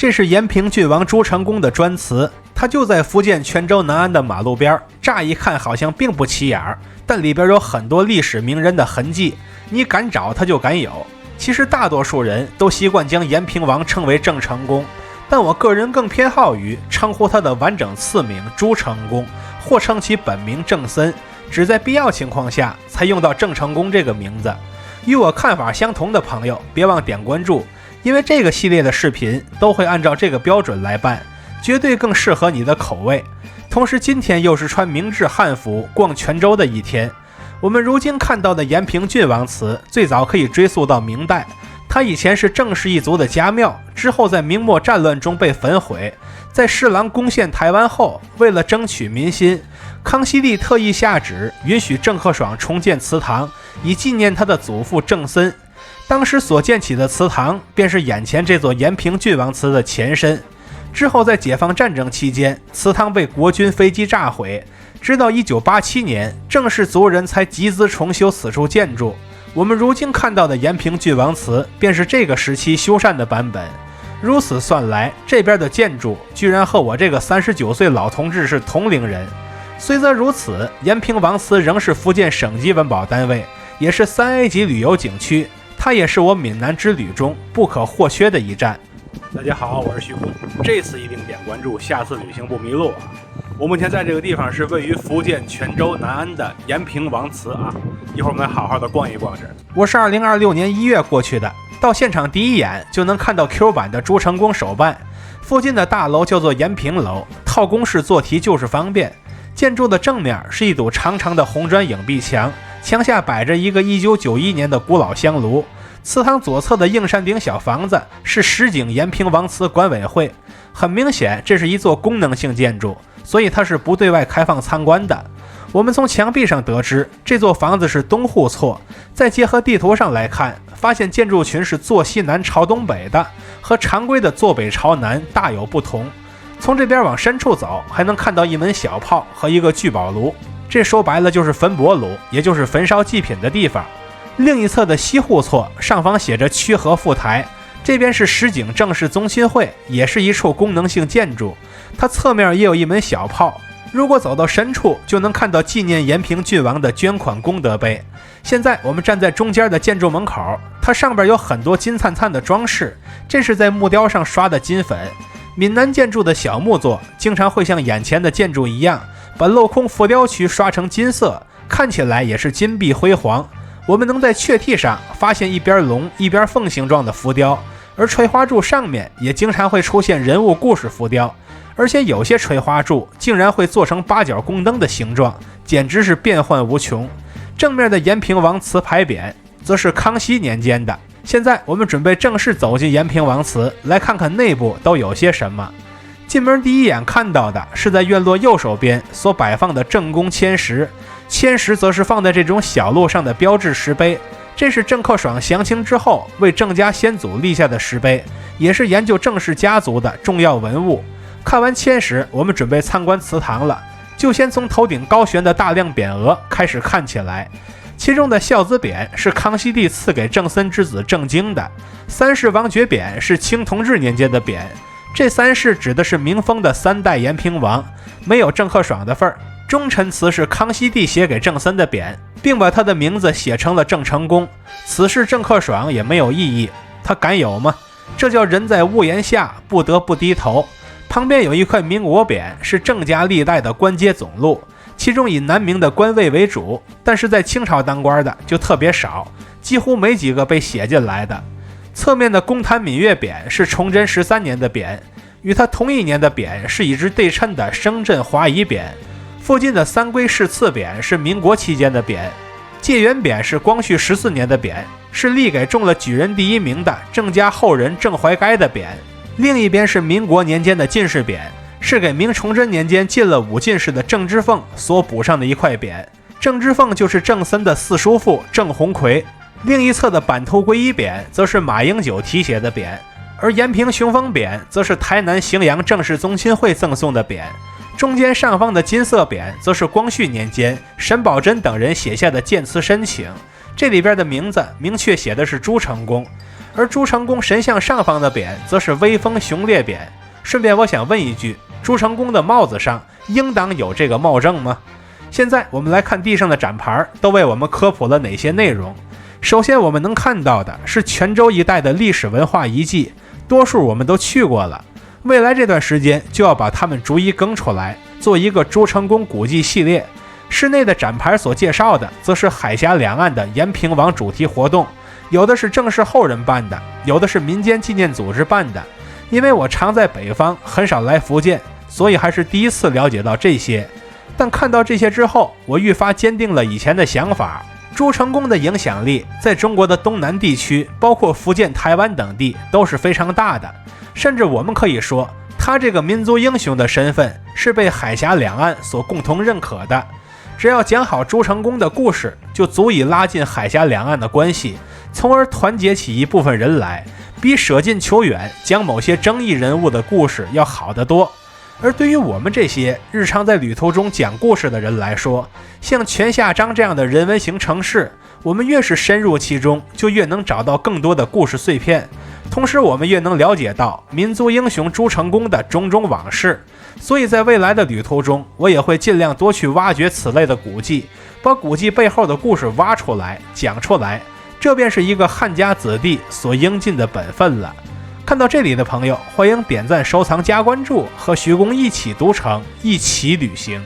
這是延平郡王朱成功的磚祠，它就在福建泉州南安的馬路邊，乍一看好像并不起眼，但裡邊有很多歷史名人的痕跡，你敢找它就敢有。其實大多數人都習慣將延平王稱為鄭成功，但我個人更偏好於稱呼他的完整次名朱成功，或稱其本名鄭森，只在必要情況下才用到鄭成功這個名字。與我看法相同的朋友別忘點關注，因為這個系列的視頻都會按照這個標準來辦，絕對更適合你的口味。同時今天又是穿明制漢服逛泉州的一天，我們如今看到的延平郡王祠最早可以追溯到明代，它以前是鄭氏一族的家廟，之後在明末戰亂中被焚毀。在施琅攻陷台灣後，為了爭取民心，康熙帝特意下旨允許鄭克爽重建祠堂，以紀念他的祖父鄭森。當時所建起的祠堂便是眼前這座延平郡王祠的前身。之後在解放戰爭期間，祠堂被國軍飞機炸毀，直到1987年，鄭氏族人才集資重修此處建築。我們如今看到的延平郡王祠便是這個時期修繕的版本。如此算來，這邊的建築居然和我這個39歲老同志是同齡人。雖則如此，延平王祠仍是福建省级文保單位，也是3A 級旅遊景區，它也是我閩南之旅中不可或缺的一站。大家好，我是徐坤，這次一定點關注，下次旅行不迷路啊！我目前在这個地方是位於福建泉州南安的延平王祠啊，一會兒我們來好好的逛一逛這。我是2026年1月過去的，到現場第一眼就能看到 Q 版的朱成功手辦。附近的大樓叫做延平樓，套公式做題就是方便。建築的正面是一堵長長的紅磚影壁牆，墙下擺着一個1991年的古老香爐。祠堂左側的映山頂小房子是石井延平王祠管委會，很明顯這是一座功能性建築，所以它是不對外開放參觀的。我們從牆壁上得知，這座房子是東戶錯，再結合地圖上來看，發現建築群是坐西南朝東北的，和常規的坐北朝南大有不同。從這邊往深處走，還能看到一門小炮和一個聚寶爐，這說白了就是焚帛爐，也就是焚燒祭品的地方。另一側的西戶錯上方寫着曲和副台，這邊是石井鄭氏宗親會，也是一處功能性建築，它側面也有一門小炮。如果走到深處，就能看到紀念延平郡王的捐款功德碑。现在我們站在中間的建築門口，它上邊有很多金燦燦的裝飾，這是在木雕上刷的金粉。閩南建築的小木作經常會像眼前的建築一樣，把鏤空浮雕區刷成金色，看起來也是金碧輝煌。我們能在雀替上發現一邊龍一邊鳳形狀的浮雕，而垂花柱上面也經常會出現人物故事浮雕，而且有些垂花柱竟然會做成八角宮燈的形狀，簡直是變幻無窮。正面的延平王祠牌匾則是康熙年間的。現在我們準備正式走進延平王祠，來看看內部都有些什麼。進門第一眼看到的是在院落右手邊所擺放的鄭公籤石，籤石則是放在這種小路上的標誌石碑，這是鄭克爽降清之後為鄭家先祖立下的石碑，也是研究鄭氏家族的重要文物。看完籤石，我們準備參觀祠堂了，就先從頭頂高懸的大亮匾額開始看起來。其中的孝子匾是康熙帝賜給鄭森之子鄭經的，三世王爵匾是清同治年間的匾，這三世指的是明封的3代延平王，沒有鄭克爽的份儿。忠臣祠是康熙帝寫給鄭森的匾，並把他的名字寫成了鄭成功，此事鄭克爽也沒有異議，他敢有嗎？這叫人在屋檐下不得不低頭。旁邊有一塊明國匾，是鄭家歷代的官階總錄，其中以南明的官位為主，但是在清朝當官的就特別少，幾乎沒幾個被寫進來的。側面的公壇閩粵匾是崇禎13年的匾，與他同一年的匾是一直對稱的升鎮華夷匾。附近的三歸市次匾是民國期間的匾，介元匾是光緒14年的匾，是立給中了举人第1名的鄭家後人鄭懷該的匾。另一邊是民國年間的進士匾，是給明崇祯年間进了5進士的鄭之鳳所補上的一塊匾。鄭之鳳就是鄭森的四叔父鄭鴻逵。另一側的版圖歸一匾則是馬英九題寫的匾，而延平雄風匾則是台南荥陽鄭氏宗親會贈送的匾。中間上方的金色匾則是光緒年間沈葆桢等人寫下的建祠申請，這裡邊的名字明確寫的是朱成功，而朱成功神像上方的匾則是威風雄烈匾。順便我想問一句，朱成功的帽子上應當有這個帽正嗎？現在我們來看地上的展牌都為我們科普了哪些內容。首先我們能看到的是泉州一带的歷史文化遺跡，多數我們都去過了，未来這段時間就要把它們逐一更出來，做一個朱成功古蹟系列。室內的展牌所介紹的則是海峽兩岸的延平王主題活动，有的是正式后人办的，有的是民間纪念組織辦的。因为我常在北方，很少来福建，所以还是第一次了解到这些。但看到这些之後，我愈發堅定了以前的想法。朱成功的影響力在中國的東南地區，包括福建、台灣等地都是非常大的，甚至我們可以說，他這個民族英雄的身份是被海峽兩岸所共同認可的。只要講好朱成功的故事，就足以拉近海峽兩岸的關係，從而團結起一部分人來，比捨近求遠講某些爭議人物的故事要好得多。而對於我們這些日常在旅途中講故事的人來說，像泉下漳這樣的人文型城市，我們越是深入其中，就越能找到更多的故事碎片，同時我們越能了解到民族英雄朱成功的種種往事。所以在未來的旅途中，我也會盡量多去挖掘此類的古蹟，把古蹟背後的故事挖出來講出來，這便是一個漢家子弟所應盡的本分了。看到這裡的朋友，歡迎點讚、收藏、加關注，和徐公一起讀城，一起旅行。